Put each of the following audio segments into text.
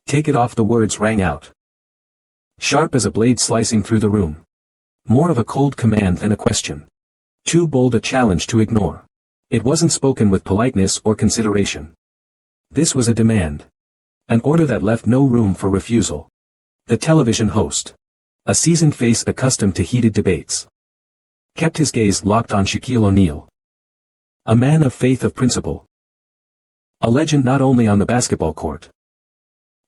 Take it off, the words rang out. Sharp as a blade slicing through the room. More of a cold command than a question. Too bold a challenge to ignore. It wasn't spoken with politeness or consideration. This was a demand. An order that left no room for refusal. The television host, a seasoned face accustomed to heated debates, kept his gaze locked on Shaquille O'Neal. A man of faith, of principle. A legend not only on the basketball court,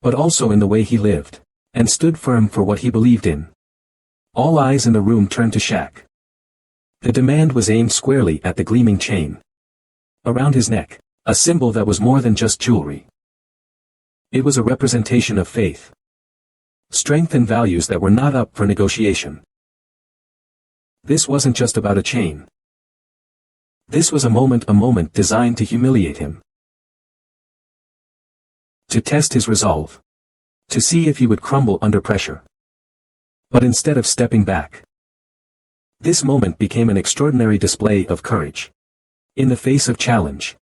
but also in the way he lived, and stood firm for what he believed in. All eyes in the room turned to Shaq. The demand was aimed squarely at the gleaming chain around his neck, a symbol that was more than just jewelry. It was a representation of faith, strength, and values that were not up for negotiation. This wasn't just about a chain. This was a moment designed to humiliate him. To test his resolve. To see if he would crumble under pressure. But instead of stepping back, this moment became an extraordinary display of courage. In the face of challenge.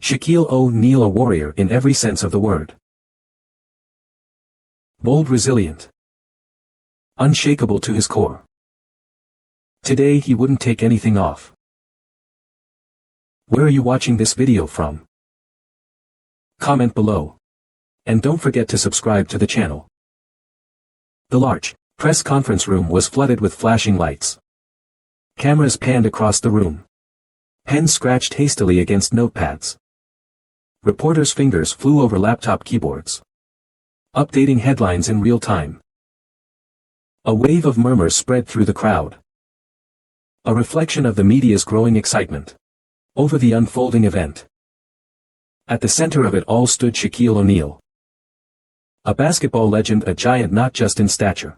Shaquille O'Neal, a warrior in every sense of the word. Bold, resilient. Unshakable to his core. Today he wouldn't take anything off. Where are you watching this video from? Comment below. And don't forget to subscribe to the channel. The large press conference room was flooded with flashing lights. Cameras panned across the room. Pens scratched hastily against notepads. Reporters' fingers flew over laptop keyboards, updating headlines in real time. A wave of murmurs spread through the crowd. A reflection of the media's growing excitement over the unfolding event. At the center of it all stood Shaquille O'Neal. A basketball legend, a giant not just in stature,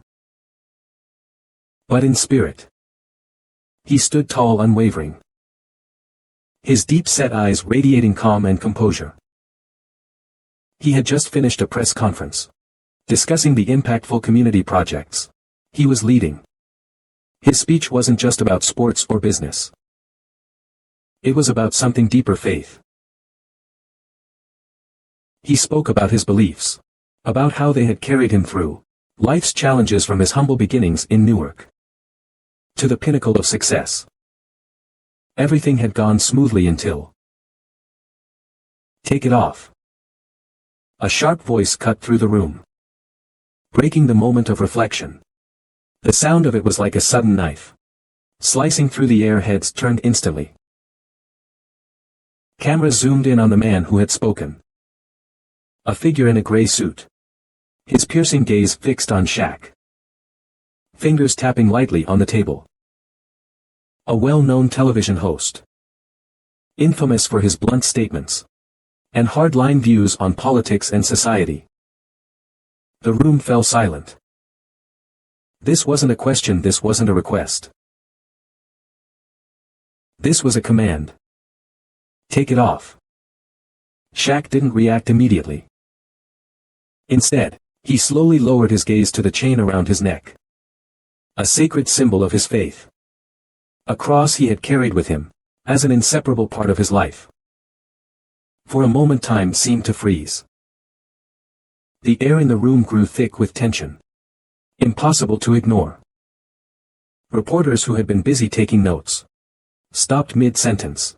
but in spirit. He stood tall, unwavering. His deep-set eyes radiating calm and composure. He had just finished a press conference, discussing the impactful community projects he was leading. His speech wasn't just about sports or business. It was about something deeper, faith. He spoke about his beliefs, about how they had carried him through life's challenges, from his humble beginnings in Newark to the pinnacle of success. Everything had gone smoothly until. Take it off. A sharp voice cut through the room, breaking the moment of reflection. The sound of it was like a sudden knife, slicing through the air. Heads turned instantly. Cameras zoomed in on the man who had spoken. A figure in a gray suit. His piercing gaze fixed on Shaq. Fingers tapping lightly on the table. A well-known television host, infamous for his blunt statements and hard-line views on politics and society. The room fell silent. This wasn't a question, this wasn't a request. This was a command. Take it off. Shaq didn't react immediately. Instead, he slowly lowered his gaze to the chain around his neck. A sacred symbol of his faith. A cross he had carried with him, as an inseparable part of his life. For a moment time seemed to freeze. The air in the room grew thick with tension. Impossible to ignore. Reporters who had been busy taking notes stopped mid-sentence.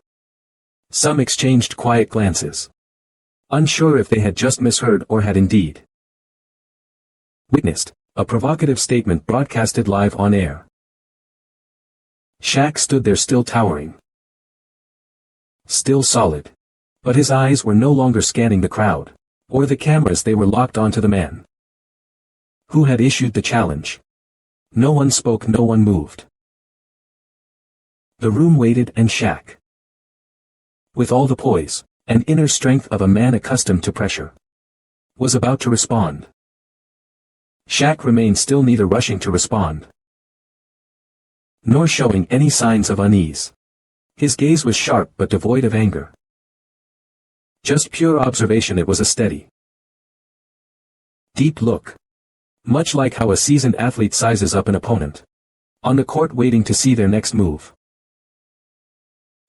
Some exchanged quiet glances, unsure if they had just misheard or had indeed witnessed a provocative statement broadcasted live on air. Shaq stood there, still towering, still solid, but his eyes were no longer scanning the crowd or the cameras. They were locked onto the man who had issued the challenge. No one spoke, no one moved. The room waited, and Shaq, with all the poise and inner strength of a man accustomed to pressure, was about to respond. Shaq remained still, neither rushing to respond nor showing any signs of unease. His gaze was sharp but devoid of anger. Just pure observation. It was a steady, deep look. Much like how a seasoned athlete sizes up an opponent on the court, waiting to see their next move.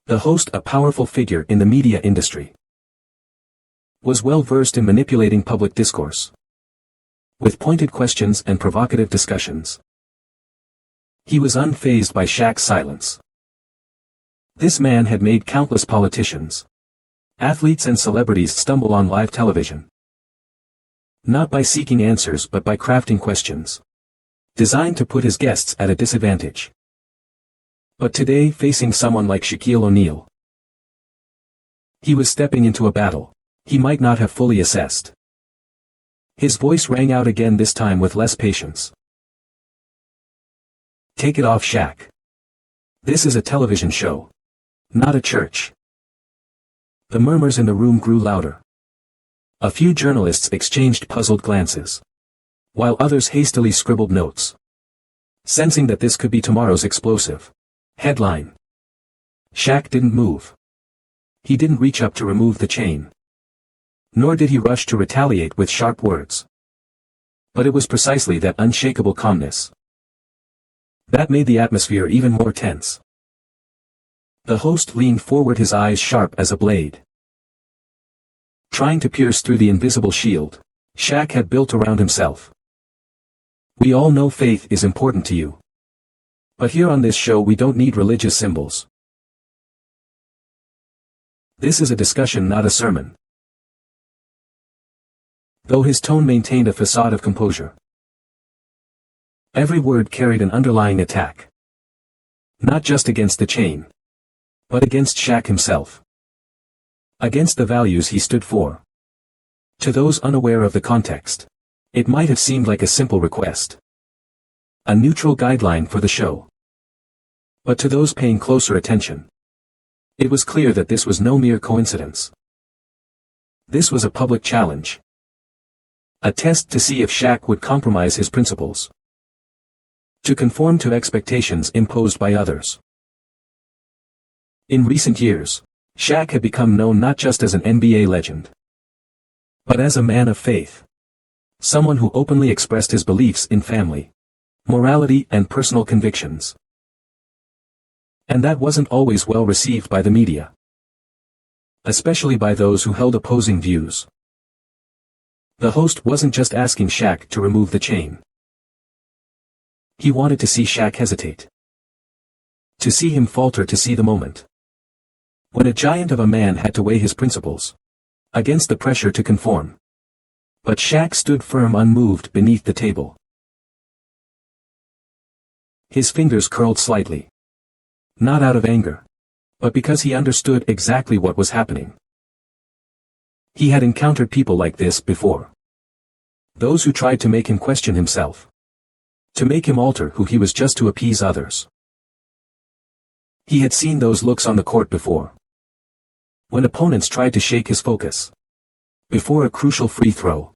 The host, a powerful figure in the media industry, was well versed in manipulating public discourse, with pointed questions and provocative discussions. He was unfazed by Shaq's silence. This man had made countless politicians, athletes and celebrities stumble on live television. Not by seeking answers but by crafting questions, designed to put his guests at a disadvantage. But today, facing someone like Shaquille O'Neal, he was stepping into a battle he might not have fully assessed. His voice rang out again, this time with less patience. "Take it off, Shaq. This is a television show, not a church." The murmurs in the room grew louder. A few journalists exchanged puzzled glances, while others hastily scribbled notes, sensing that this could be tomorrow's explosive headline. Shaq didn't move. He didn't reach up to remove the chain, nor did he rush to retaliate with sharp words. But it was precisely that unshakable calmness that made the atmosphere even more tense. The host leaned forward, his eyes sharp as a blade, trying to pierce through the invisible shield Shaq had built around himself. "We all know faith is important to you. But here on this show we don't need religious symbols. This is a discussion, not a sermon." Though his tone maintained a facade of composure, every word carried an underlying attack. Not just against the chain, but against Shaq himself. Against the values he stood for. To those unaware of the context, it might have seemed like a simple request, a neutral guideline for the show. But to those paying closer attention, it was clear that this was no mere coincidence. This was a public challenge. A test to see if Shaq would compromise his principles, to conform to expectations imposed by others. In recent years, Shaq had become known not just as an NBA legend, but as a man of faith. Someone who openly expressed his beliefs in family, morality and personal convictions. And that wasn't always well received by the media, especially by those who held opposing views. The host wasn't just asking Shaq to remove the chain. He wanted to see Shaq hesitate, to see him falter, to see the moment when a giant of a man had to weigh his principles against the pressure to conform. But Shaq stood firm, unmoved beneath the table. His fingers curled slightly, not out of anger, but because he understood exactly what was happening. He had encountered people like this before. Those who tried to make him question himself, to make him alter who he was just to appease others. He had seen those looks on the court before, when opponents tried to shake his focus before a crucial free throw.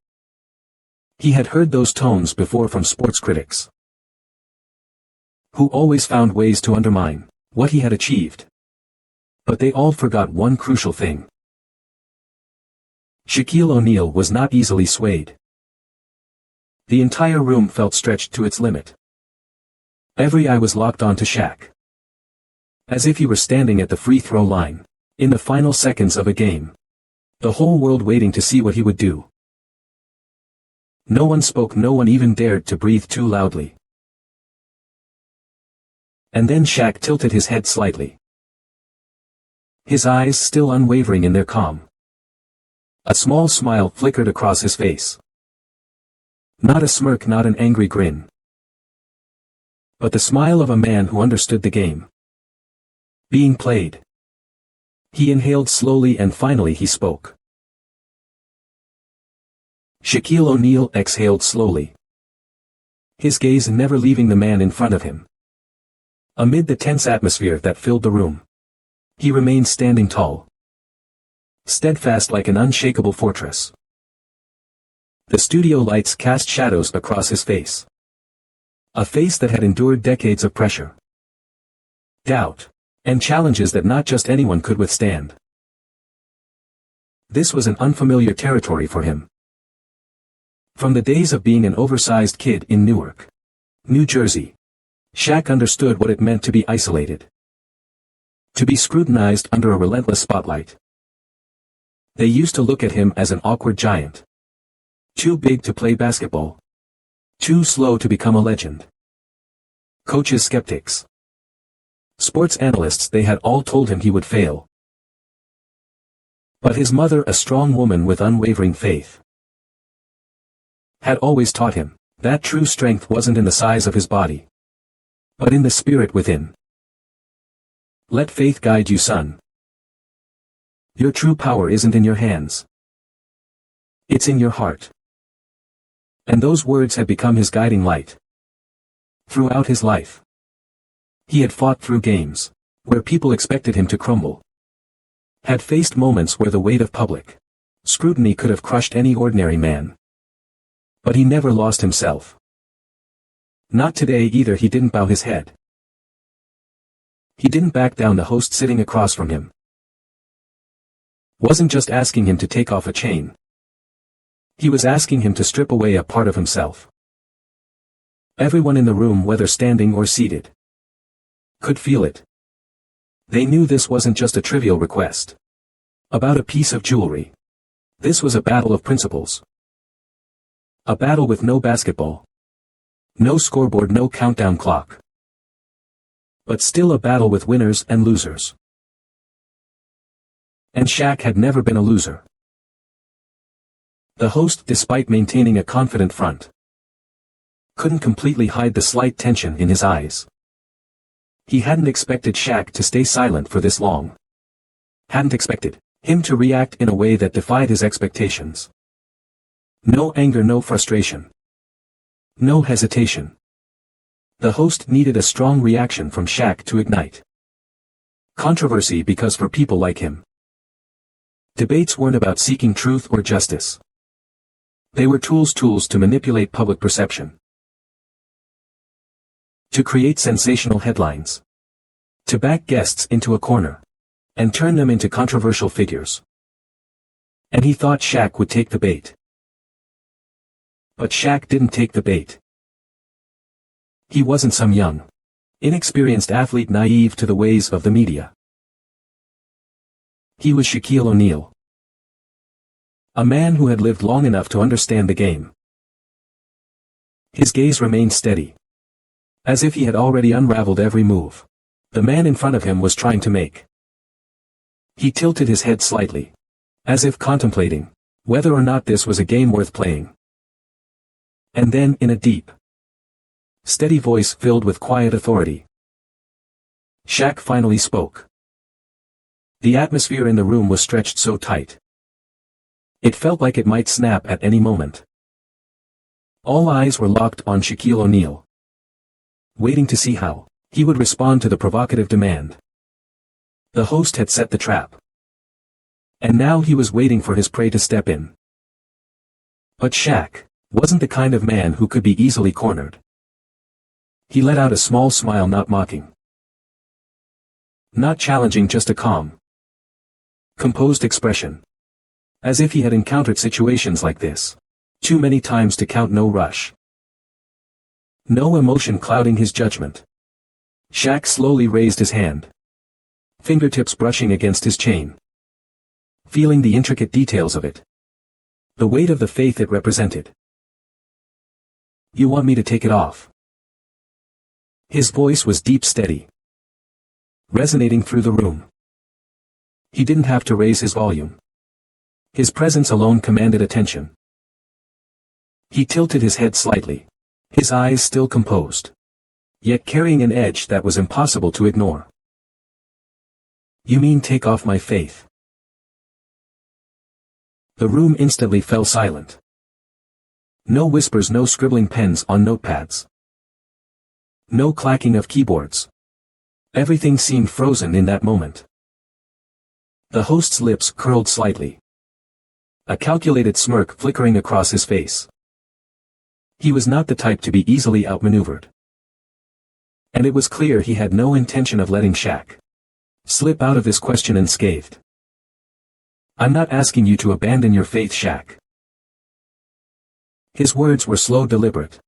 He had heard those tones before from sports critics, who always found ways to undermine what he had achieved. But they all forgot one crucial thing. Shaquille O'Neal was not easily swayed. The entire room felt stretched to its limit. Every eye was locked onto Shaq, as if he were standing at the free throw line, in the final seconds of a game. The whole world waiting to see what he would do. No one spoke, no one even dared to breathe too loudly. And then Shaq tilted his head slightly, his eyes still unwavering in their calm. A small smile flickered across his face. Not a smirk, not an angry grin, but the smile of a man who understood the game being played. He inhaled slowly and finally he spoke. Shaquille O'Neal exhaled slowly, his gaze never leaving the man in front of him. Amid the tense atmosphere that filled the room, he remained standing tall, steadfast like an unshakable fortress. The studio lights cast shadows across his face. A face that had endured decades of pressure, doubt, and challenges that not just anyone could withstand. This was an unfamiliar territory for him. From the days of being an oversized kid in Newark, New Jersey, Shaq understood what it meant to be isolated, to be scrutinized under a relentless spotlight. They used to look at him as an awkward giant. Too big to play basketball. Too slow to become a legend. Coaches skeptics. Sports analysts, they had all told him he would fail. But his mother, a strong woman with unwavering faith, had always taught him that true strength wasn't in the size of his body, but in the spirit within. Let faith guide you, son. Your true power isn't in your hands. It's in your heart. And those words had become his guiding light. Throughout his life, he had fought through games where people expected him to crumble. Had faced moments where the weight of public scrutiny could have crushed any ordinary man. But he never lost himself. Not today either. He didn't bow his head. He didn't back down. The host sitting across from him wasn't just asking him to take off a chain. He was asking him to strip away a part of himself. Everyone in the room, whether standing or seated, could feel it. They knew this wasn't just a trivial request about a piece of jewelry. This was a battle of principles. A battle with no basketball, no scoreboard, no countdown clock. But still a battle with winners and losers. And Shaq had never been a loser. The host, despite maintaining a confident front, couldn't completely hide the slight tension in his eyes. He hadn't expected Shaq to stay silent for this long. Hadn't expected him to react in a way that defied his expectations. No anger, no frustration. No hesitation. The host needed a strong reaction from Shaq to ignite controversy, because for people like him, debates weren't about seeking truth or justice. They were tools to manipulate public perception. To create sensational headlines. To back guests into a corner. And turn them into controversial figures. And he thought Shaq would take the bait. But Shaq didn't take the bait. He wasn't some young, inexperienced athlete naive to the ways of the media. He was Shaquille O'Neal. A man who had lived long enough to understand the game. His gaze remained steady, as if he had already unraveled every move the man in front of him was trying to make. He tilted his head slightly, as if contemplating whether or not this was a game worth playing. And then, in a deep, steady voice filled with quiet authority, Shaq finally spoke. The atmosphere in the room was stretched so tight. It felt like it might snap at any moment. All eyes were locked on Shaquille O'Neal, waiting to see how he would respond to the provocative demand. The host had set the trap. And now he was waiting for his prey to step in. But Shaq wasn't the kind of man who could be easily cornered. He let out a small smile, not mocking, not challenging, just a calm, composed expression. As if he had encountered situations like this too many times to count. No rush. No emotion clouding his judgment. Shaq slowly raised his hand, fingertips brushing against his chain, feeling the intricate details of it, the weight of the faith it represented. You want me to take it off? His voice was deep, steady, resonating through the room. He didn't have to raise his volume. His presence alone commanded attention. He tilted his head slightly, his eyes still composed, yet carrying an edge that was impossible to ignore. You mean take off my faith? The room instantly fell silent. No whispers, no scribbling pens on notepads. No clacking of keyboards. Everything seemed frozen in that moment. The host's lips curled slightly, a calculated smirk flickering across his face. He was not the type to be easily outmaneuvered. And it was clear he had no intention of letting Shaq slip out of this question unscathed. I'm not asking you to abandon your faith, Shaq. His words were slow, deliberate,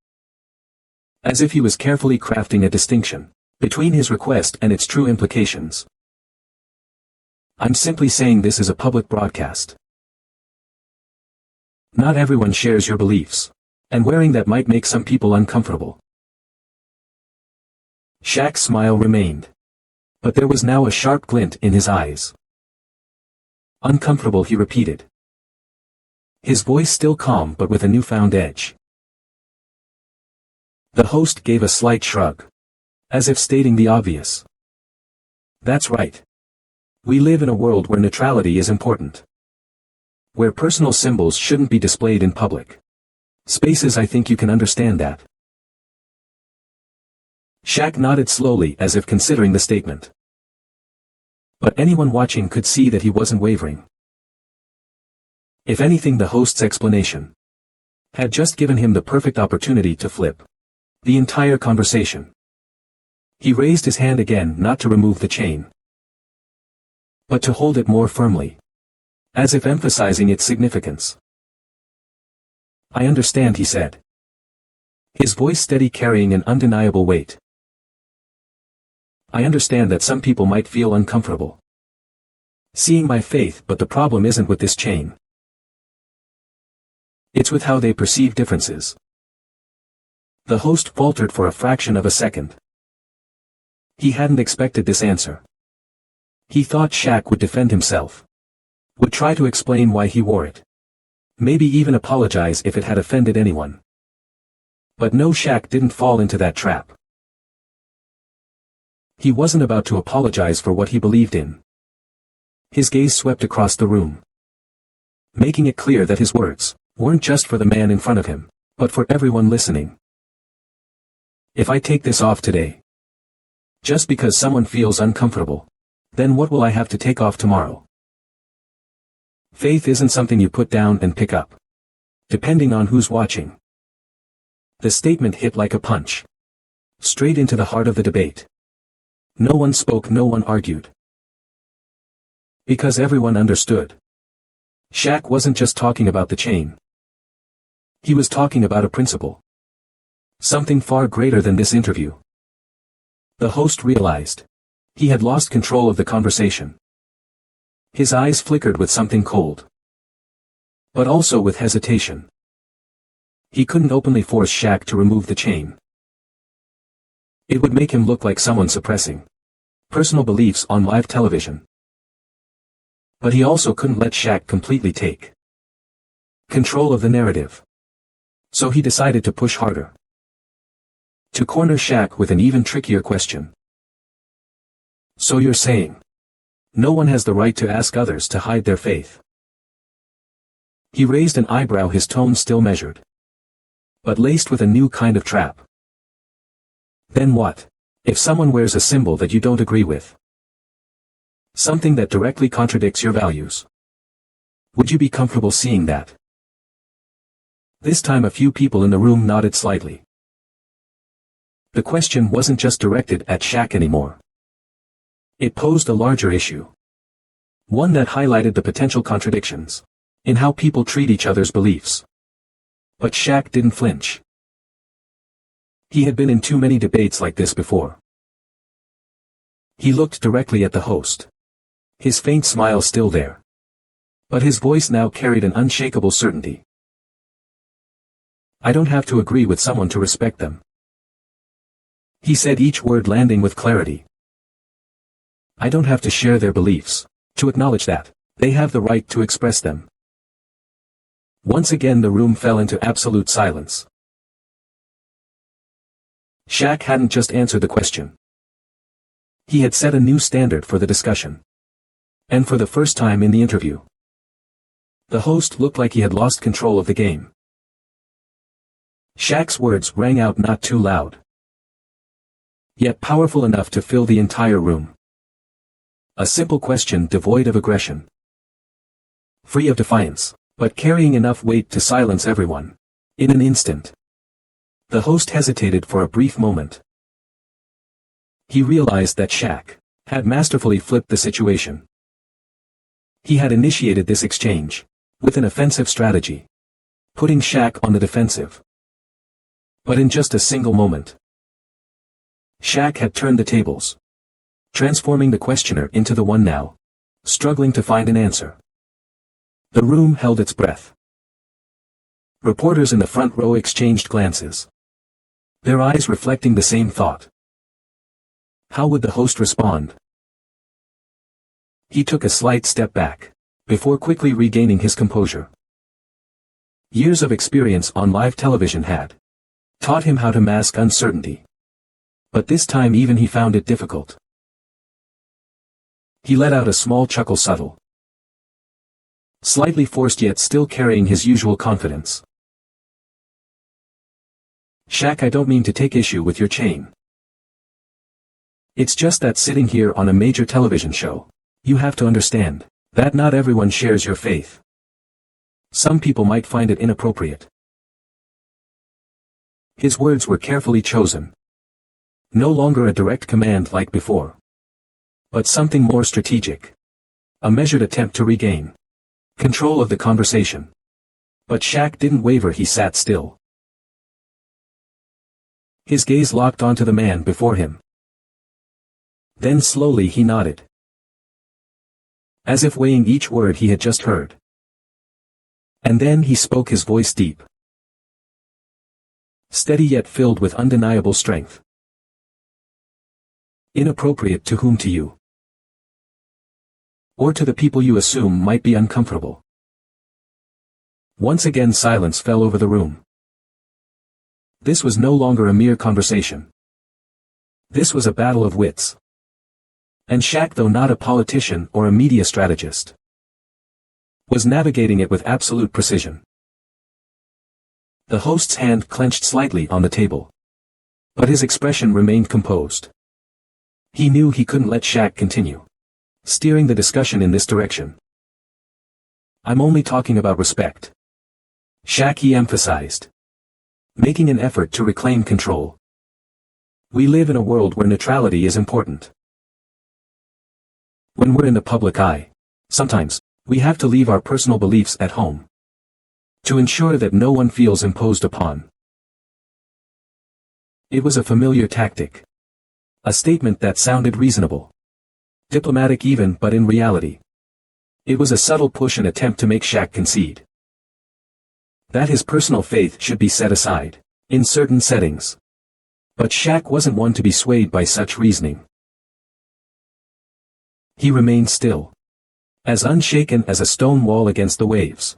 as if he was carefully crafting a distinction between his request and its true implications. I'm simply saying this is a public broadcast. Not everyone shares your beliefs. And wearing that might make some people uncomfortable. Shaq's smile remained. But there was now a sharp glint in his eyes. Uncomfortable, he repeated. His voice still calm but with a newfound edge. The host gave a slight shrug. As if stating the obvious. That's right. We live in a world where neutrality is important. Where personal symbols shouldn't be displayed in public spaces. I think you can understand that. Shaq nodded slowly as if considering the statement. But anyone watching could see that he wasn't wavering. If anything, the host's explanation had just given him the perfect opportunity to flip the entire conversation. He raised his hand again, not to remove the chain, but to hold it more firmly, as if emphasizing its significance. I understand, he said. His voice steady, carrying an undeniable weight. I understand that some people might feel uncomfortable seeing my faith, but the problem isn't with this chain. It's with how they perceive differences. The host faltered for a fraction of a second. He hadn't expected this answer. He thought Shaq would defend himself. Would try to explain why he wore it. Maybe even apologize if it had offended anyone. But no, Shaq didn't fall into that trap. He wasn't about to apologize for what he believed in. His gaze swept across the room, making it clear that his words weren't just for the man in front of him, but for everyone listening. If I take this off today, just because someone feels uncomfortable, then what will I have to take off tomorrow? Faith isn't something you put down and pick up, depending on who's watching. The statement hit like a punch, straight into the heart of the debate. No one spoke, no one argued. Because everyone understood. Shaq wasn't just talking about the chain. He was talking about a principle. Something far greater than this interview. The host realized. He had lost control of the conversation. His eyes flickered with something cold, but also with hesitation. He couldn't openly force Shaq to remove the chain. It would make him look like someone suppressing personal beliefs on live television. But he also couldn't let Shaq completely take control of the narrative. So he decided to push harder. To corner Shaq with an even trickier question. So you're saying no one has the right to ask others to hide their faith? He raised an eyebrow, his tone still measured, but laced with a new kind of trap. Then what? If someone wears a symbol that you don't agree with, something that directly contradicts your values, would you be comfortable seeing that? This time a few people in the room nodded slightly. The question wasn't just directed at Shaq anymore. It posed a larger issue. One that highlighted the potential contradictions in how people treat each other's beliefs. But Shaq didn't flinch. He had been in too many debates like this before. He looked directly at the host. His faint smile still there. But his voice now carried an unshakable certainty. I don't have to agree with someone to respect them. He said, each word landing with clarity. I don't have to share their beliefs to acknowledge that they have the right to express them. Once again the room fell into absolute silence. Shaq hadn't just answered the question. He had set a new standard for the discussion. And for the first time in the interview, the host looked like he had lost control of the game. Shaq's words rang out, not too loud, yet powerful enough to fill the entire room. A simple question devoid of aggression, free of defiance, but carrying enough weight to silence everyone. In an instant, the host hesitated for a brief moment. He realized that Shaq had masterfully flipped the situation. He had initiated this exchange with an offensive strategy, putting Shaq on the defensive. But in just a single moment, Shaq had turned the tables, transforming the questioner into the one now struggling to find an answer. The room held its breath. Reporters in the front row exchanged glances, their eyes reflecting the same thought. How would the host respond? He took a slight step back, before quickly regaining his composure. Years of experience on live television had taught him how to mask uncertainty. But this time even he found it difficult. He let out a small chuckle, subtle, slightly forced, yet still carrying his usual confidence. Shaq, I don't mean to take issue with your chain. It's just that sitting here on a major television show, you have to understand that not everyone shares your faith. Some people might find it inappropriate. His words were carefully chosen. No longer a direct command like before, but something more strategic. A measured attempt to regain control of the conversation. But Shaq didn't waver, he sat still. His gaze locked onto the man before him. Then slowly he nodded, as if weighing each word he had just heard. And then he spoke, his voice deep, steady yet filled with undeniable strength. Inappropriate to whom? To you? Or to the people you assume might be uncomfortable? Once again silence fell over the room. This was no longer a mere conversation. This was a battle of wits. And Shaq, though not a politician or a media strategist, was navigating it with absolute precision. The host's hand clenched slightly on the table, but his expression remained composed. He knew he couldn't let Shaq continue steering the discussion in this direction. I'm only talking about respect, Shaq, he emphasized, making an effort to reclaim control. We live in a world where neutrality is important. When we're in the public eye, sometimes we have to leave our personal beliefs at home to ensure that no one feels imposed upon. It was a familiar tactic. A statement that sounded reasonable, diplomatic even, but in reality, it was a subtle push, an attempt to make Shaq concede that his personal faith should be set aside in certain settings. But Shaq wasn't one to be swayed by such reasoning. He remained still, as unshaken as a stone wall against the waves.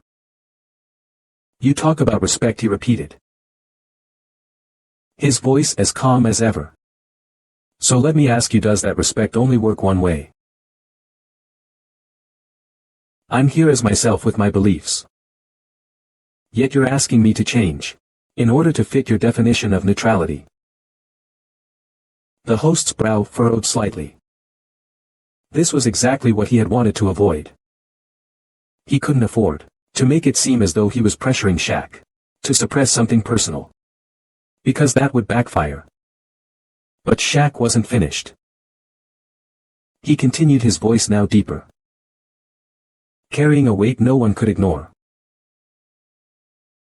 You talk about respect, he repeated, his voice as calm as ever. So let me ask you, does that respect only work one way? I'm here as myself with my beliefs. Yet you're asking me to change in order to fit your definition of neutrality. The host's brow furrowed slightly. This was exactly what he had wanted to avoid. He couldn't afford to make it seem as though he was pressuring Shaq to suppress something personal, because that would backfire. But Shaq wasn't finished. He continued, his voice now deeper, carrying a weight no one could ignore.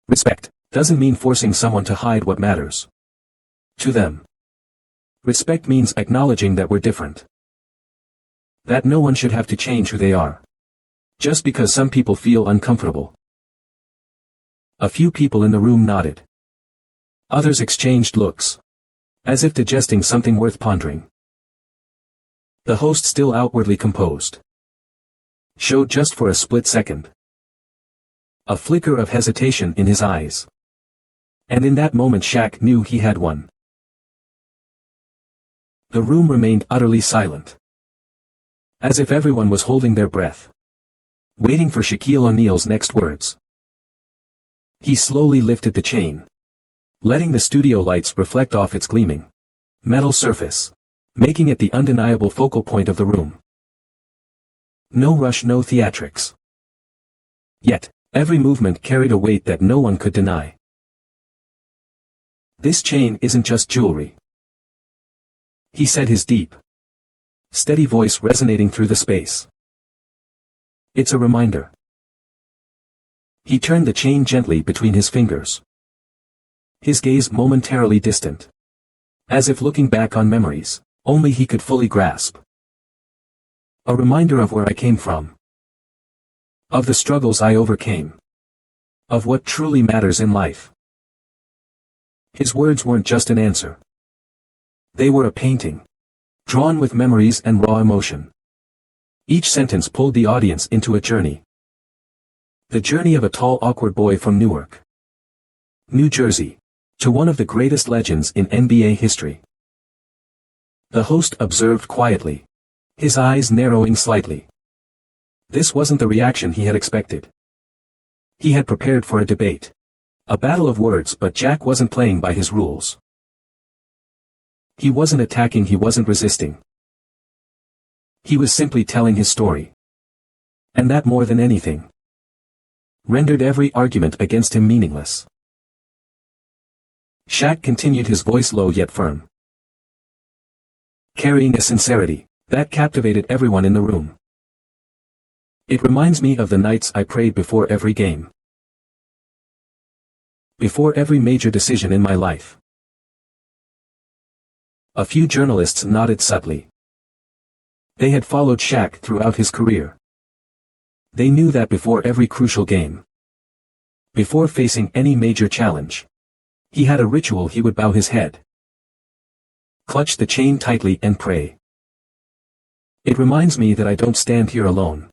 Respect doesn't mean forcing someone to hide what matters to them. Respect means acknowledging that we're different, that no one should have to change who they are just because some people feel uncomfortable. A few people in the room nodded. Others exchanged looks, as if digesting something worth pondering. The host, still outwardly composed, showed just for a split second a flicker of hesitation in his eyes. And in that moment Shaq knew he had won. The room remained utterly silent, as if everyone was holding their breath, waiting for Shaquille O'Neal's next words. He slowly lifted the chain, letting the studio lights reflect off its gleaming metal surface, making it the undeniable focal point of the room. No rush, no theatrics. Yet, every movement carried a weight that no one could deny. This chain isn't just jewelry, he said, his deep, steady voice resonating through the space. It's a reminder. He turned the chain gently between his fingers, his gaze momentarily distant, as if looking back on memories only he could fully grasp. A reminder of where I came from, of the struggles I overcame, of what truly matters in life. His words weren't just an answer. They were a painting, drawn with memories and raw emotion. Each sentence pulled the audience into a journey. The journey of a tall, awkward boy from Newark, New Jersey, to one of the greatest legends in NBA history. The host observed quietly, his eyes narrowing slightly. This wasn't the reaction he had expected. He had prepared for a debate, a battle of words, but Jack wasn't playing by his rules. He wasn't attacking, he wasn't resisting. He was simply telling his story. And that, more than anything, rendered every argument against him meaningless. Shaq continued, his voice low yet firm, carrying a sincerity that captivated everyone in the room. It reminds me of the nights I prayed before every game, before every major decision in my life. A few journalists nodded subtly. They had followed Shaq throughout his career. They knew that before every crucial game, before facing any major challenge, he had a ritual. He would bow his head, clutch the chain tightly, and pray. It reminds me that I don't stand here alone.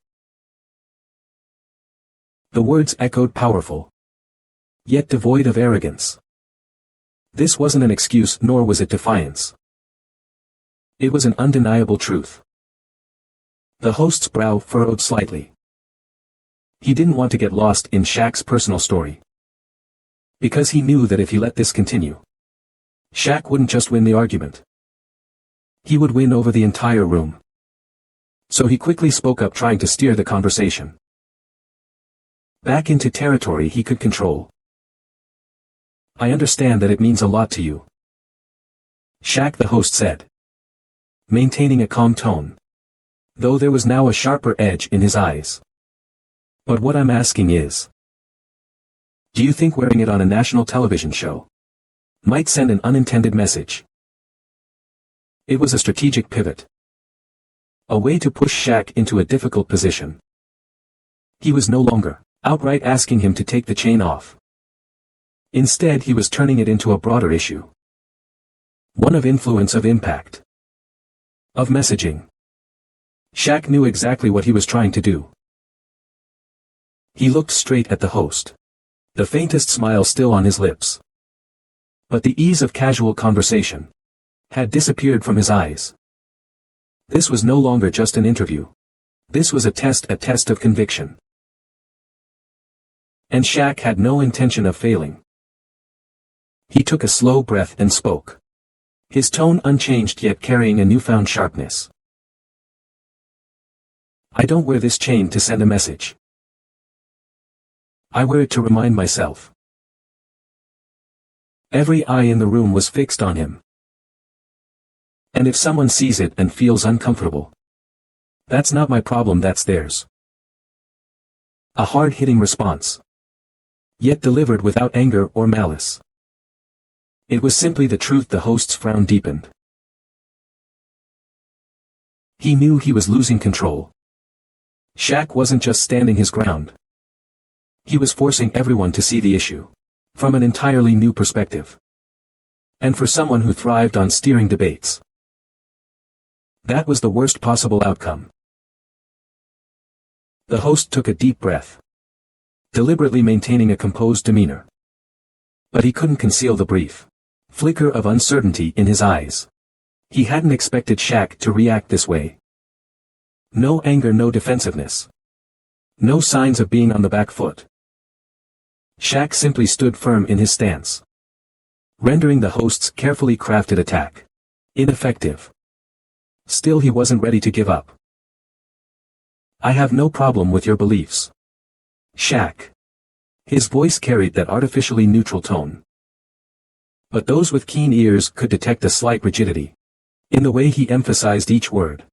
The words echoed powerful, yet devoid of arrogance. This wasn't an excuse, nor was it defiance. It was an undeniable truth. The host's brow furrowed slightly. He didn't want to get lost in Shaq's personal story, because he knew that if he let this continue, Shaq wouldn't just win the argument. He would win over the entire room. So he quickly spoke up, trying to steer the conversation back into territory he could control. I understand that it means a lot to you, Shaq, the host said, maintaining a calm tone, though there was now a sharper edge in his eyes. But what I'm asking is, do you think wearing it on a national television show might send an unintended message? It was a strategic pivot, a way to push Shaq into a difficult position. He was no longer outright asking him to take the chain off. Instead, he was turning it into a broader issue, one of influence, of impact, of messaging. Shaq knew exactly what he was trying to do. He looked straight at the host, the faintest smile still on his lips. But the ease of casual conversation had disappeared from his eyes. This was no longer just an interview. This was a test of conviction. And Shaq had no intention of failing. He took a slow breath and spoke, his tone unchanged yet carrying a newfound sharpness. I don't wear this chain to send a message. I wear it to remind myself. Every eye in the room was fixed on him. And if someone sees it and feels uncomfortable, that's not my problem, that's theirs. A hard-hitting response, yet delivered without anger or malice. It was simply the truth. The host's frown deepened. He knew he was losing control. Shaq wasn't just standing his ground. He was forcing everyone to see the issue from an entirely new perspective. And for someone who thrived on steering debates, that was the worst possible outcome. The host took a deep breath, deliberately maintaining a composed demeanor. But he couldn't conceal the brief flicker of uncertainty in his eyes. He hadn't expected Shaq to react this way. No anger, no defensiveness. No signs of being on the back foot. Shaq simply stood firm in his stance, rendering the host's carefully crafted attack ineffective. Still, he wasn't ready to give up. I have no problem with your beliefs, Shaq. His voice carried that artificially neutral tone. But those with keen ears could detect a slight rigidity in the way he emphasized each word.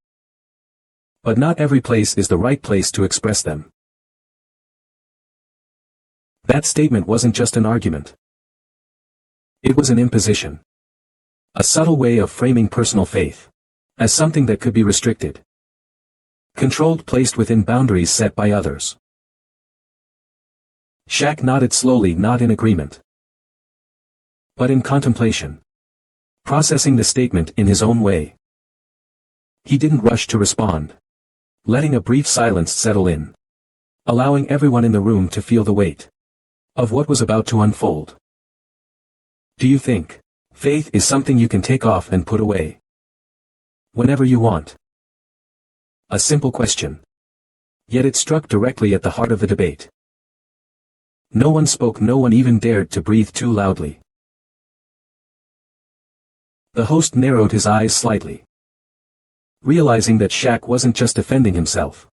But not every place is the right place to express them. That statement wasn't just an argument. It was an imposition. A subtle way of framing personal faith as something that could be restricted, controlled, placed within boundaries set by others. Shaq nodded slowly, not in agreement, but in contemplation, processing the statement in his own way. He didn't rush to respond, letting a brief silence settle in, allowing everyone in the room to feel the weight of what was about to unfold. Do you think faith is something you can take off and put away whenever you want? A simple question. Yet it struck directly at the heart of the debate. No one spoke, no one even dared to breathe too loudly. The host narrowed his eyes slightly, realizing that Shaq wasn't just defending himself.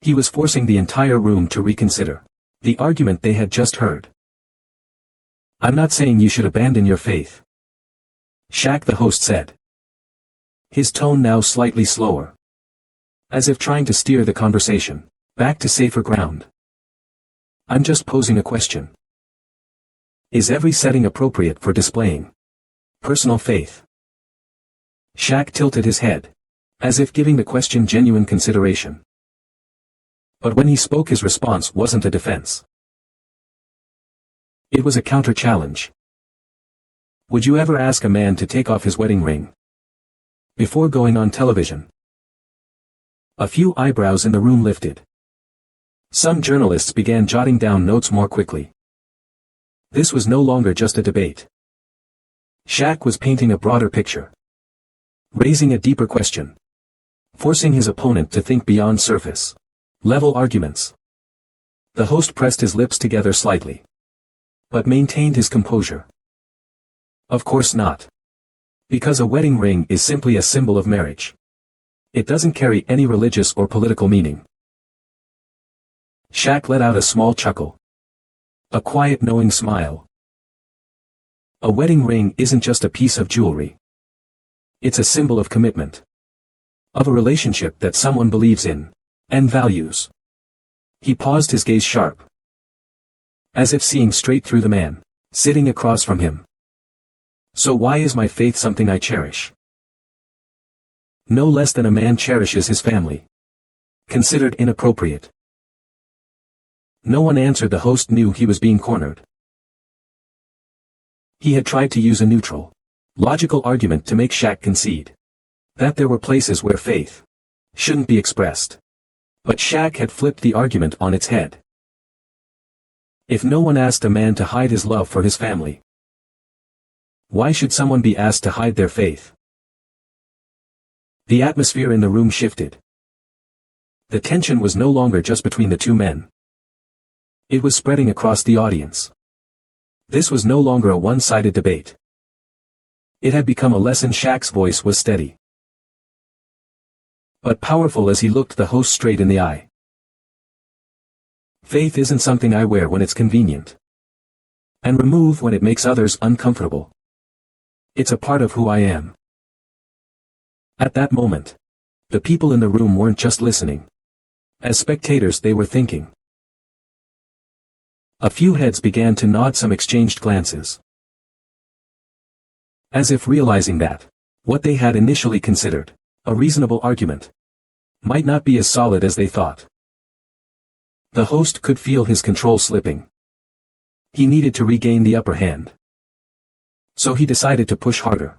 He was forcing the entire room to reconsider the argument they had just heard. I'm not saying you should abandon your faith, Shaq, the host said, his tone now slightly slower, as if trying to steer the conversation back to safer ground. I'm just posing a question. Is every setting appropriate for displaying personal faith? Shaq tilted his head, as if giving the question genuine consideration. But when he spoke, his response wasn't a defense. It was a counter-challenge. Would you ever ask a man to take off his wedding ring before going on television? A few eyebrows in the room lifted. Some journalists began jotting down notes more quickly. This was no longer just a debate. Shaq was painting a broader picture, raising a deeper question, forcing his opponent to think beyond surface-level arguments. The host pressed his lips together slightly, but maintained his composure. Of course not. Because a wedding ring is simply a symbol of marriage. It doesn't carry any religious or political meaning. Shaq let out a small chuckle, a quiet knowing smile. A wedding ring isn't just a piece of jewelry. It's a symbol of commitment, of a relationship that someone believes in and values. He paused, his gaze sharp, as if seeing straight through the man sitting across from him. So why is my faith something I cherish? No less than a man cherishes his family. Considered inappropriate. No one answered. The host knew he was being cornered. He had tried to use a neutral, logical argument to make Shaq concede that there were places where faith shouldn't be expressed. But Shaq had flipped the argument on its head. If no one asked a man to hide his love for his family, why should someone be asked to hide their faith? The atmosphere in the room shifted. The tension was no longer just between the two men. It was spreading across the audience. This was no longer a one-sided debate. It had become a lesson. Shaq's voice was steady, but powerful as he looked the host straight in the eye. Faith isn't something I wear when it's convenient, and remove when it makes others uncomfortable. It's a part of who I am. At that moment, the people in the room weren't just listening. As spectators, they were thinking. A few heads began to nod, some exchanged glances, as if realizing that what they had initially considered a reasonable argument might not be as solid as they thought. The host could feel his control slipping. He needed to regain the upper hand. So he decided to push harder,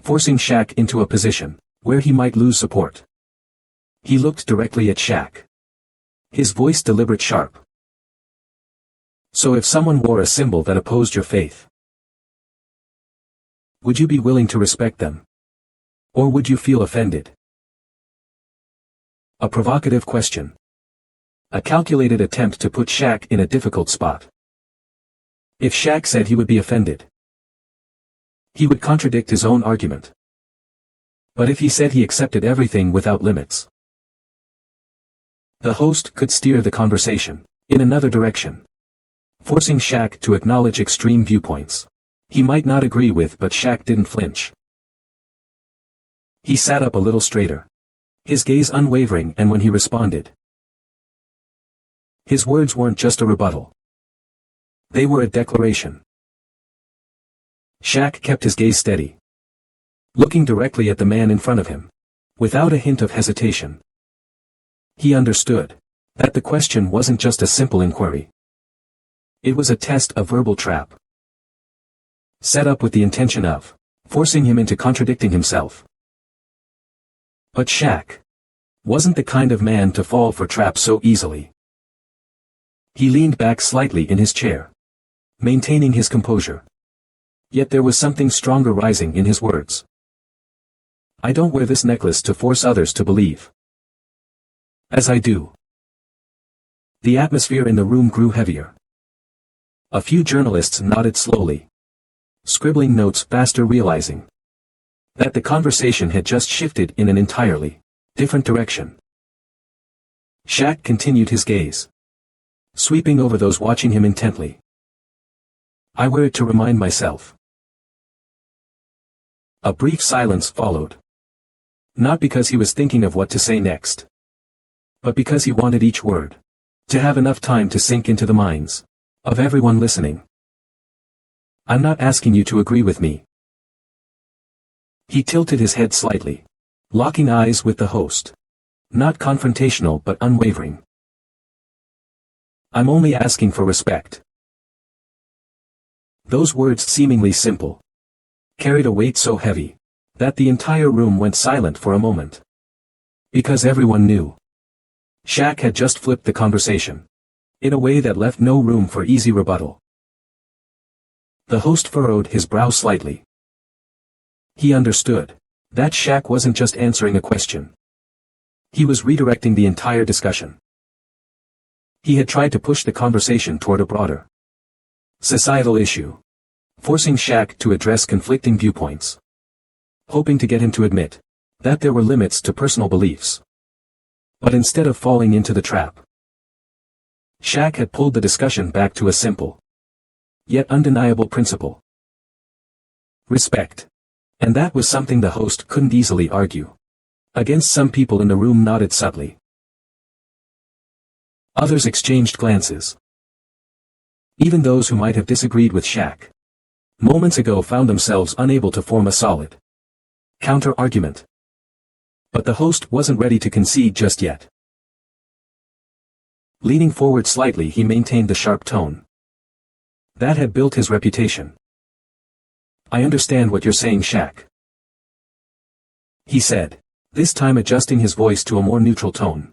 forcing Shaq into a position where he might lose support. He looked directly at Shaq, his voice deliberate, sharp. So if someone wore a symbol that opposed your faith, would you be willing to respect them? Or would you feel offended? A provocative question. A calculated attempt to put Shaq in a difficult spot. If Shaq said he would be offended, he would contradict his own argument. But if he said he accepted everything without limits, the host could steer the conversation in another direction, forcing Shaq to acknowledge extreme viewpoints he might not agree with. But Shaq didn't flinch. He sat up a little straighter, his gaze unwavering, and when he responded, his words weren't just a rebuttal. They were a declaration. Shaq kept his gaze steady, looking directly at the man in front of him, without a hint of hesitation. He understood That the question wasn't just a simple inquiry. It was a test, a verbal trap. Set up with the intention of forcing him into contradicting himself. But Shaq wasn't the kind of man to fall for traps so easily. He leaned back slightly in his chair, maintaining his composure. Yet there was something stronger rising in his words. I don't wear this necklace to force others to believe as I do. The atmosphere in the room grew heavier. A few journalists nodded slowly, scribbling notes faster, realizing that the conversation had just shifted in an entirely different direction. Shaq continued his gaze, sweeping over those watching him intently. I wear it to remind myself. A brief silence followed. Not because he was thinking of what to say next, but because he wanted each word to have enough time to sink into the minds of everyone listening. I'm not asking you to agree with me. He tilted his head slightly, locking eyes with the host. Not confrontational but unwavering. I'm only asking for respect. Those words, seemingly simple, carried a weight so heavy that the entire room went silent for a moment. Because everyone knew Shaq had just flipped the conversation in a way that left no room for easy rebuttal. The host furrowed his brow slightly. He understood that Shaq wasn't just answering a question. He was redirecting the entire discussion. He had tried to push the conversation toward a broader societal issue, forcing Shaq to address conflicting viewpoints, hoping to get him to admit that there were limits to personal beliefs. But instead of falling into the trap, Shaq had pulled the discussion back to a simple, yet undeniable principle. Respect. And that was something the host couldn't easily argue against. Some people in the room nodded subtly. Others exchanged glances. Even those who might have disagreed with Shaq moments ago found themselves unable to form a solid counter-argument. But the host wasn't ready to concede just yet. Leaning forward slightly, he maintained the sharp tone that had built his reputation. I understand what you're saying, Shaq, he said, this time adjusting his voice to a more neutral tone.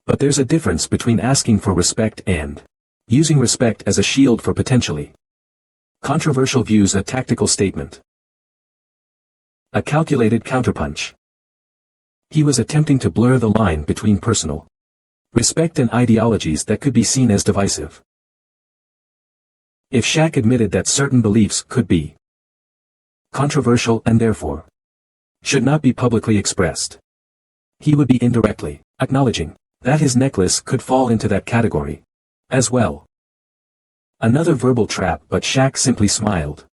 But there's a difference between asking for respect and using respect as a shield for potentially controversial views, a tactical statement, a calculated counterpunch. He was attempting to blur the line between personal respect and ideologies that could be seen as divisive. If Shaq admitted that certain beliefs could be controversial and therefore should not be publicly expressed, he would be indirectly acknowledging that his necklace could fall into that category as well. Another verbal trap, but Shaq simply smiled.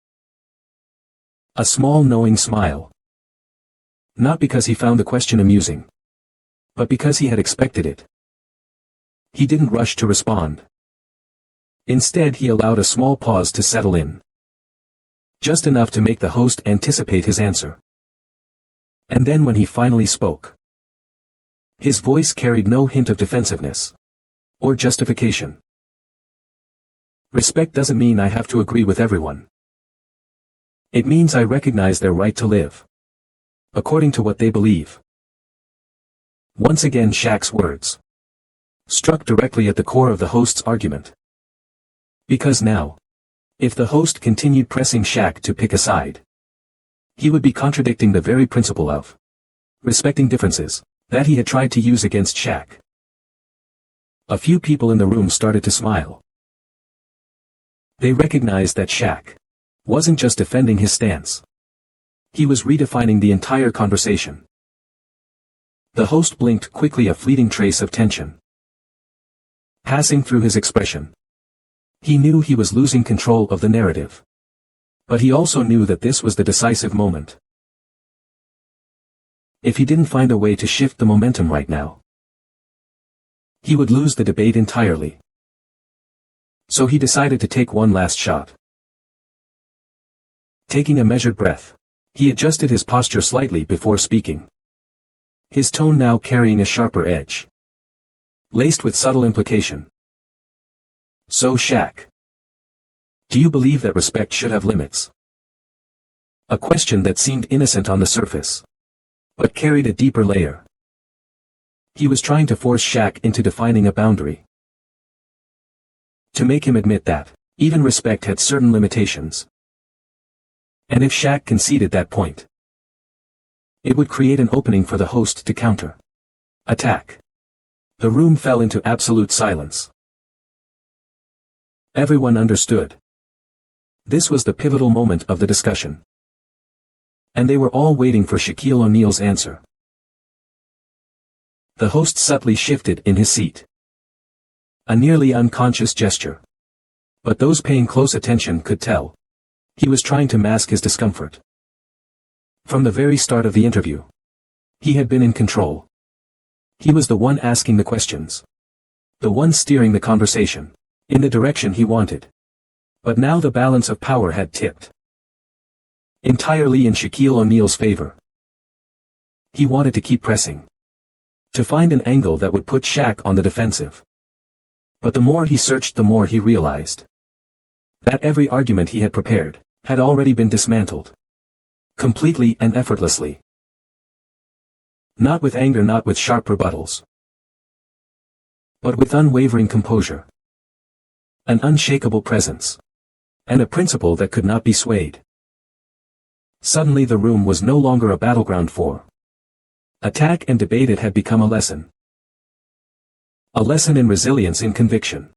A small knowing smile. Not because he found the question amusing, but because he had expected it. He didn't rush to respond. Instead, he allowed a small pause to settle in. Just enough to make the host anticipate his answer. And then when he finally spoke, his voice carried no hint of defensiveness or justification. Respect doesn't mean I have to agree with everyone. It means I recognize their right to live according to what they believe. Once again, Shaq's words struck directly at the core of the host's argument. Because now, if the host continued pressing Shaq to pick a side, he would be contradicting the very principle of respecting differences that he had tried to use against Shaq. A few people in the room started to smile. They recognized that Shaq wasn't just defending his stance. He was redefining the entire conversation. The host blinked quickly, a fleeting trace of tension passing through his expression. He knew he was losing control of the narrative. But he also knew that this was the decisive moment. If he didn't find a way to shift the momentum right now, he would lose the debate entirely. So he decided to take one last shot. Taking a measured breath, he adjusted his posture slightly before speaking, his tone now carrying a sharper edge. laced with subtle implication. So Shaq, do you believe that respect should have limits? A question that seemed innocent on the surface, but carried a deeper layer. He was trying to force Shaq into defining a boundary. To make him admit that, even respect had certain limitations. And if Shaq conceded that point, it would create an opening for the host to counter attack. The room fell into absolute silence. Everyone understood. This was the pivotal moment of the discussion. And they were all waiting for Shaquille O'Neal's answer. The host subtly shifted in his seat. A nearly unconscious gesture. But those paying close attention could tell. He was trying to mask his discomfort. From the very start of the interview, he had been in control. He was the one asking the questions. The one steering the conversation in the direction he wanted. But now the balance of power had tipped entirely in Shaquille O'Neal's favor. He wanted to keep pressing, to find an angle that would put Shaq on the defensive. But the more he searched, the more he realized that every argument he had prepared had already been dismantled, completely and effortlessly. Not with anger, not with sharp rebuttals, but with unwavering composure, an unshakable presence, and a principle that could not be swayed. Suddenly the room was no longer a battleground for attack and debate. It had become a lesson. A lesson in resilience, in conviction.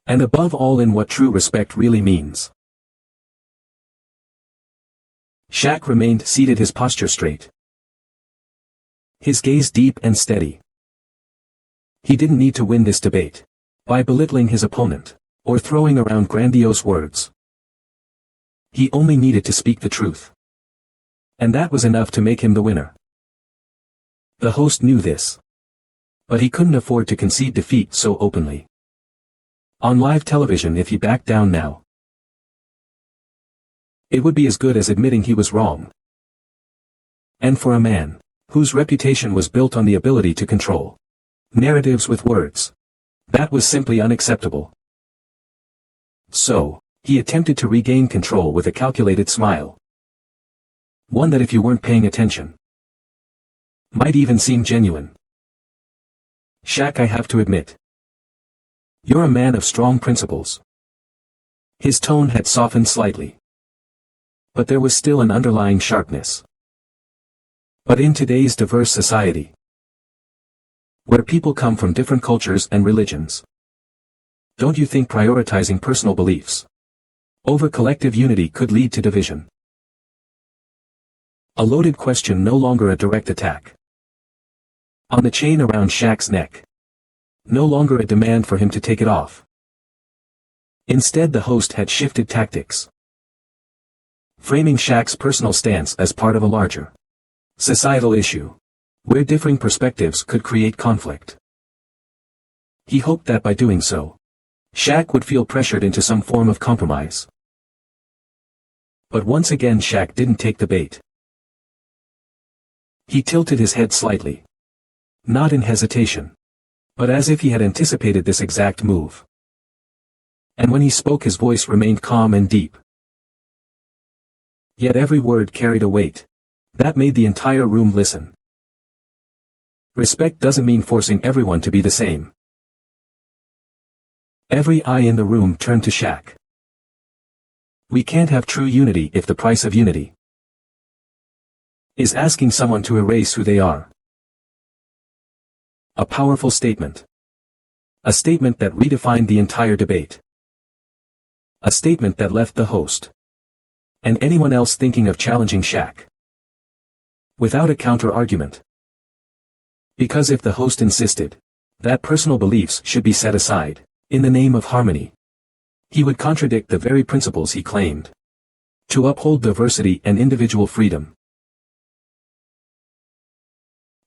And above all, in what true respect really means. Shaq remained seated, his posture straight, his gaze deep and steady. He didn't need to win this debate by belittling his opponent or throwing around grandiose words. He only needed to speak the truth. And that was enough to make him the winner. The host knew this. But he couldn't afford to concede defeat so openly. On live television, if he backed down now, it would be as good as admitting he was wrong. And for a man whose reputation was built on the ability to control narratives with words, that was simply unacceptable. So, he attempted to regain control with a calculated smile. One that, if you weren't paying attention, might even seem genuine. Shaq, I have to admit, you're a man of strong principles. His tone had softened slightly, but there was still an underlying sharpness. But in today's diverse society, where people come from different cultures and religions, don't you think prioritizing personal beliefs over collective unity could lead to division? A loaded question, no longer a direct attack on the chain around Shaq's neck. No longer a demand for him to take it off. Instead, the host had shifted tactics, framing Shaq's personal stance as part of a larger societal issue, where differing perspectives could create conflict. He hoped that by doing so, Shaq would feel pressured into some form of compromise. But once again, Shaq didn't take the bait. He tilted his head slightly, not in hesitation, but as if he had anticipated this exact move. And when he spoke, his voice remained calm and deep. Yet every word carried a weight that made the entire room listen. Respect doesn't mean forcing everyone to be the same. Every eye in the room turned to Shaq. We can't have true unity if the price of unity is asking someone to erase who they are. A powerful statement. A statement that redefined the entire debate. A statement that left the host and anyone else thinking of challenging Shaq without a counter-argument. Because if the host insisted that personal beliefs should be set aside in the name of harmony, he would contradict the very principles he claimed to uphold: diversity and individual freedom.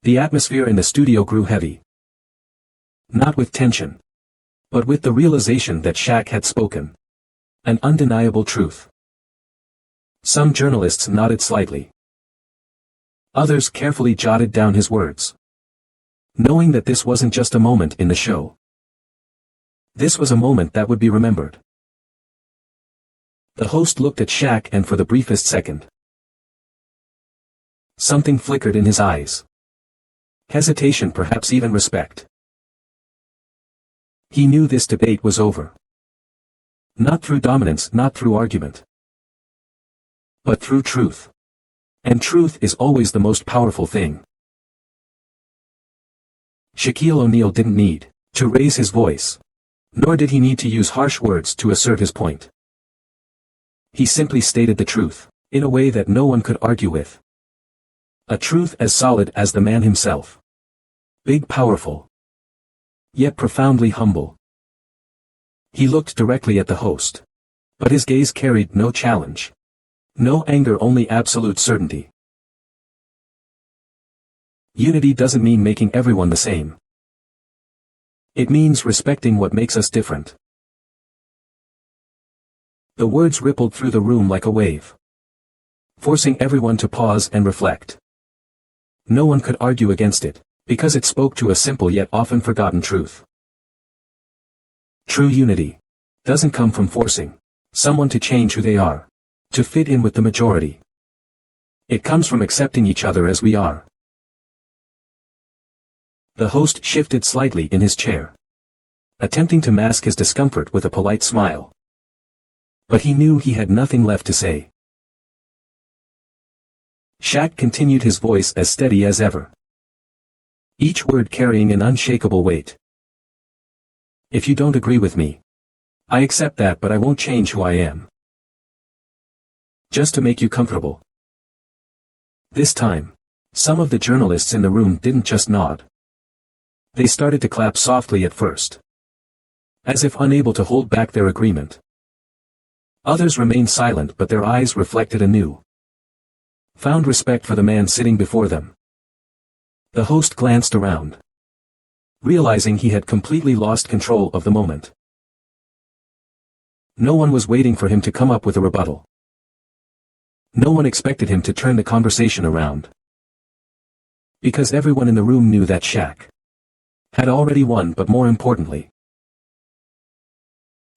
The atmosphere in the studio grew heavy. Not with tension, but with the realization that Shaq had spoken an undeniable truth. Some journalists nodded slightly. Others carefully jotted down his words. knowing that this wasn't just a moment in the show. This was a moment that would be remembered. The host looked at Shaq, and for the briefest second, something flickered in his eyes. Hesitation, perhaps even respect. He knew this debate was over. Not through dominance, not through argument, but through truth. And truth is always the most powerful thing. Shaquille O'Neal didn't need to raise his voice, nor did he need to use harsh words to assert his point. He simply stated the truth, in a way that no one could argue with. A truth as solid as the man himself. Big, powerful, yet profoundly humble. He looked directly at the host, but his gaze carried no challenge. No anger, only absolute certainty. Unity doesn't mean making everyone the same. It means respecting what makes us different. The words rippled through the room like a wave, forcing everyone to pause and reflect. No one could argue against it, because it spoke to a simple yet often forgotten truth. True unity doesn't come from forcing someone to change who they are, to fit in with the majority. It comes from accepting each other as we are. The host shifted slightly in his chair, attempting to mask his discomfort with a polite smile. But he knew he had nothing left to say. Shaq continued, his voice as steady as ever, each word carrying an unshakable weight. If you don't agree with me, I accept that, but I won't change who I am. Just to make you comfortable. This time, some of the journalists in the room didn't just nod. They started to clap softly at first, as if unable to hold back their agreement. Others remained silent, but their eyes reflected a new found respect for the man sitting before them. The host glanced around, realizing he had completely lost control of the moment. No one was waiting for him to come up with a rebuttal. No one expected him to turn the conversation around. Because everyone in the room knew that Shaq had already won, but more importantly,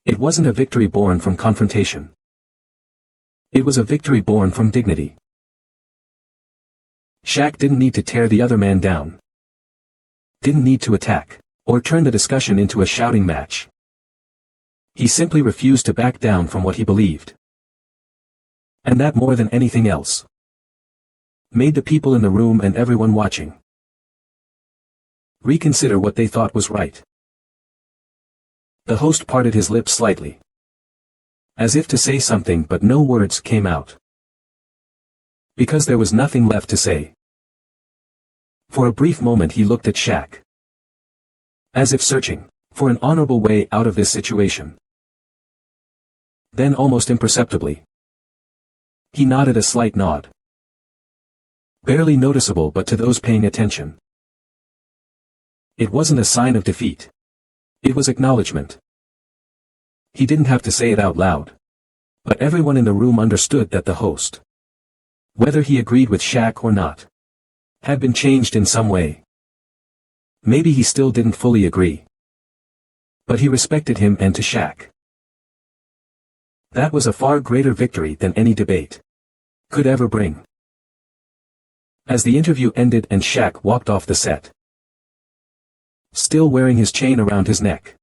it wasn't a victory born from confrontation. It was a victory born from dignity. Shaq didn't need to tear the other man down. Didn't need to attack, or turn the discussion into a shouting match. He simply refused to back down from what he believed. And that, more than anything else, made the people in the room and everyone watching reconsider what they thought was right. The host parted his lips slightly, as if to say something, but no words came out. Because there was nothing left to say. For a brief moment he looked at Shaq, as if searching for an honorable way out of this situation. Then, almost imperceptibly, he nodded a slight nod. Barely noticeable, but to those paying attention, it wasn't a sign of defeat. It was acknowledgement. He didn't have to say it out loud, but everyone in the room understood that the host, whether he agreed with Shaq or not, had been changed in some way. Maybe he still didn't fully agree, but he respected him, and to Shaq, that was a far greater victory than any debate could ever bring. As the interview ended and Shaq walked off the set, still wearing his chain around his neck,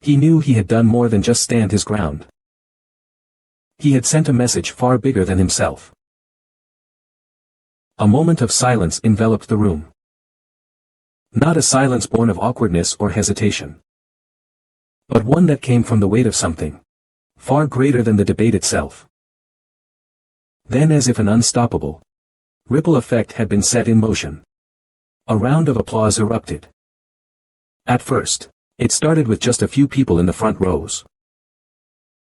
he knew he had done more than just stand his ground. He had sent a message far bigger than himself. A moment of silence enveloped the room. Not a silence born of awkwardness or hesitation, but one that came from the weight of something far greater than the debate itself. Then, as if an unstoppable ripple effect had been set in motion, a round of applause erupted. At first, it started with just a few people in the front rows.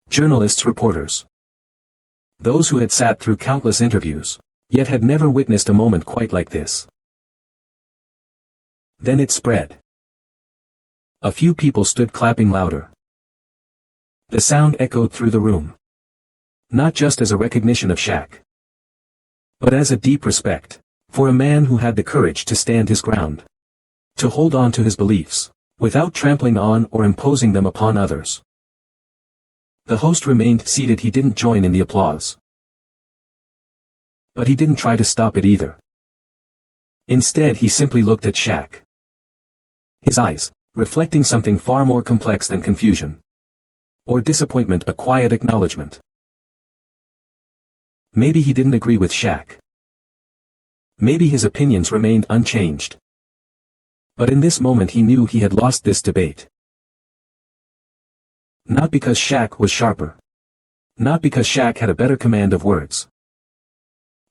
Journalists, reporters, those who had sat through countless interviews, yet had never witnessed a moment quite like this. Then it spread. A few people stood clapping louder. The sound echoed through the room, not just as a recognition of Shaq, but as a deep respect for a man who had the courage to stand his ground. To hold on to his beliefs, without trampling on or imposing them upon others. The host remained seated. He didn't join in the applause. But he didn't try to stop it either. Instead he simply looked at Shaq. His eyes, reflecting something far more complex than confusion. Or disappointment, a quiet acknowledgement. Maybe he didn't agree with Shaq. Maybe his opinions remained unchanged. But in this moment he knew he had lost this debate. Not because Shaq was sharper. Not because Shaq had a better command of words.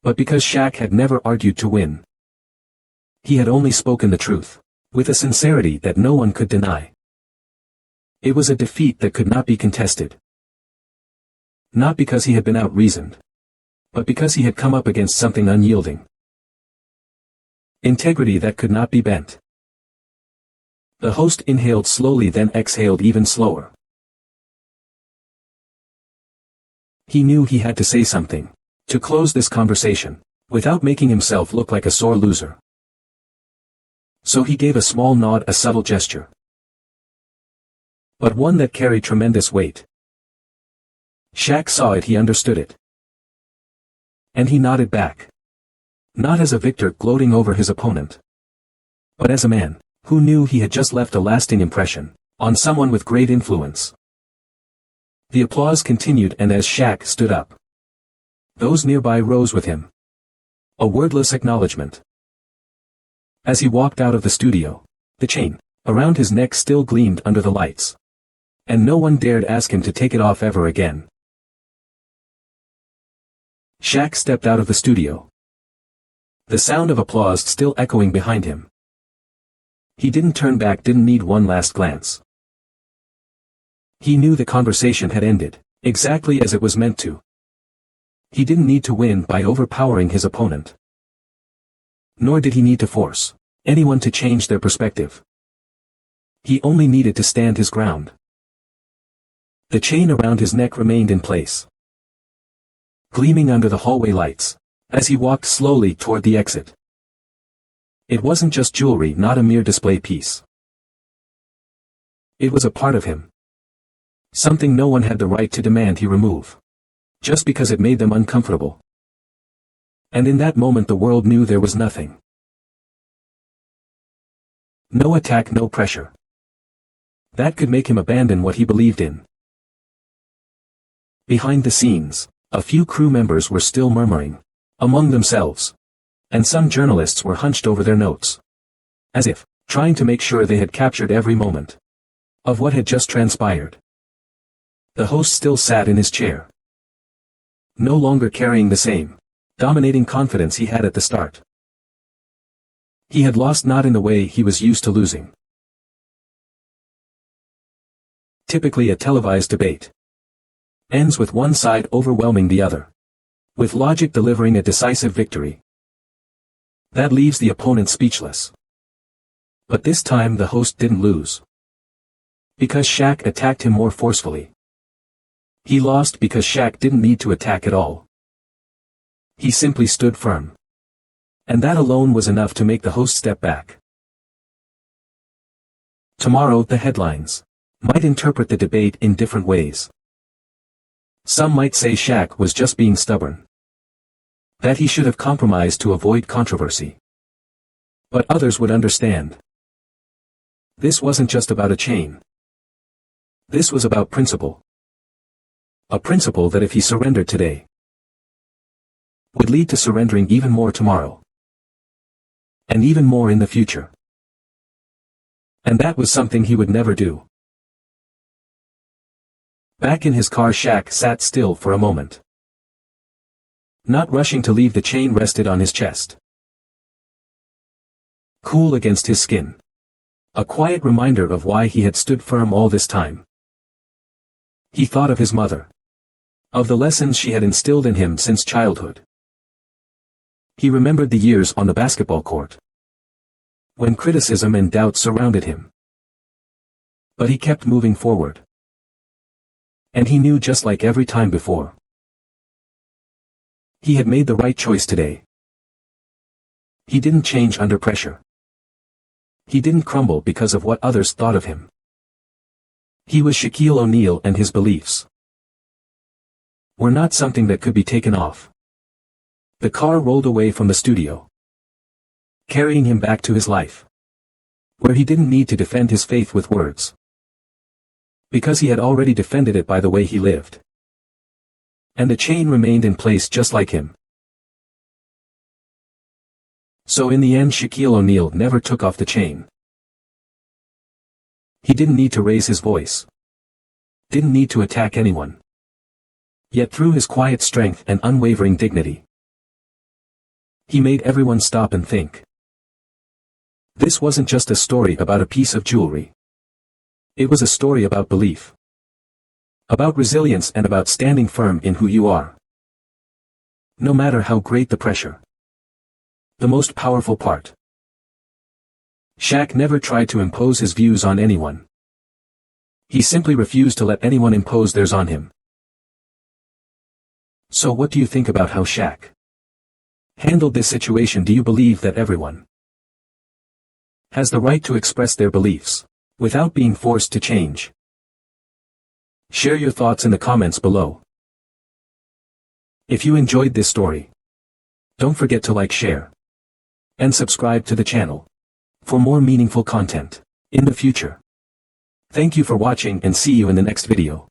But because Shaq had never argued to win. He had only spoken the truth, with a sincerity that no one could deny. It was a defeat that could not be contested. Not because he had been out-reasoned, but because he had come up against something unyielding. Integrity that could not be bent. The host inhaled slowly, then exhaled even slower. He knew he had to say something, to close this conversation, without making himself look like a sore loser. So he gave a small nod, a subtle gesture. But one that carried tremendous weight. Shaq saw it, he understood it. And he nodded back. Not as a victor gloating over his opponent. But as a man, who knew he had just left a lasting impression, on someone with great influence. The applause continued, and as Shaq stood up, those nearby rose with him. A wordless acknowledgement. As he walked out of the studio, the chain around his neck still gleamed under the lights. And no one dared ask him to take it off ever again. Shaq stepped out of the studio. The sound of applause still echoing behind him. He didn't turn back, didn't need one last glance. He knew the conversation had ended, exactly as it was meant to. He didn't need to win by overpowering his opponent. Nor did he need to force anyone to change their perspective. He only needed to stand his ground. The chain around his neck remained in place, gleaming under the hallway lights, as he walked slowly toward the exit. It wasn't just jewelry, not a mere display piece. It was a part of him. Something no one had the right to demand he remove. Just because it made them uncomfortable. And in that moment the world knew there was nothing. No attack, no pressure. That could make him abandon what he believed in. Behind the scenes, a few crew members were still murmuring, among themselves. And some journalists were hunched over their notes. As if, trying to make sure they had captured every moment of what had just transpired. The host still sat in his chair. No longer carrying the same dominating confidence he had at the start. He had lost, not in the way he was used to losing. Typically a televised debate ends with one side overwhelming the other, with logic delivering a decisive victory. That leaves the opponent speechless. But this time the host didn't lose. Because Shaq attacked him more forcefully. He lost because Shaq didn't need to attack at all. He simply stood firm. And that alone was enough to make the host step back. Tomorrow the headlines might interpret the debate in different ways. Some might say Shaq was just being stubborn. That he should have compromised to avoid controversy. But others would understand. This wasn't just about a chain. This was about principle. A principle that if he surrendered today, would lead to surrendering even more tomorrow. And even more in the future. And that was something he would never do. Back in his car, Shaq sat still for a moment. Not rushing to leave. The chain rested on his chest. Cool against his skin. A quiet reminder of why he had stood firm all this time. He thought of his mother. Of the lessons she had instilled in him since childhood. He remembered the years on the basketball court. When criticism and doubt surrounded him. But he kept moving forward. And he knew, just like every time before, he had made the right choice today. He didn't change under pressure. He didn't crumble because of what others thought of him. He was Shaquille O'Neal, and his beliefs were not something that could be taken off. The car rolled away from the studio, carrying him back to his life, where he didn't need to defend his faith with words, because he had already defended it by the way he lived. And the chain remained in place just like him. So in the end, Shaquille O'Neal never took off the chain. He didn't need to raise his voice, didn't need to attack anyone. Yet through his quiet strength and unwavering dignity, he made everyone stop and think. This wasn't just a story about a piece of jewelry. It was a story about belief, about resilience, and about standing firm in who you are, no matter how great the pressure. The most powerful part. Shaq never tried to impose his views on anyone. He simply refused to let anyone impose theirs on him. So what do you think about how Shaq handled this situation? Do you believe that everyone has the right to express their beliefs without being forced to change? Share your thoughts in the comments below. If you enjoyed this story, don't forget to like, share, and subscribe to the channel for more meaningful content in the future. Thank you for watching, and see you in the next video.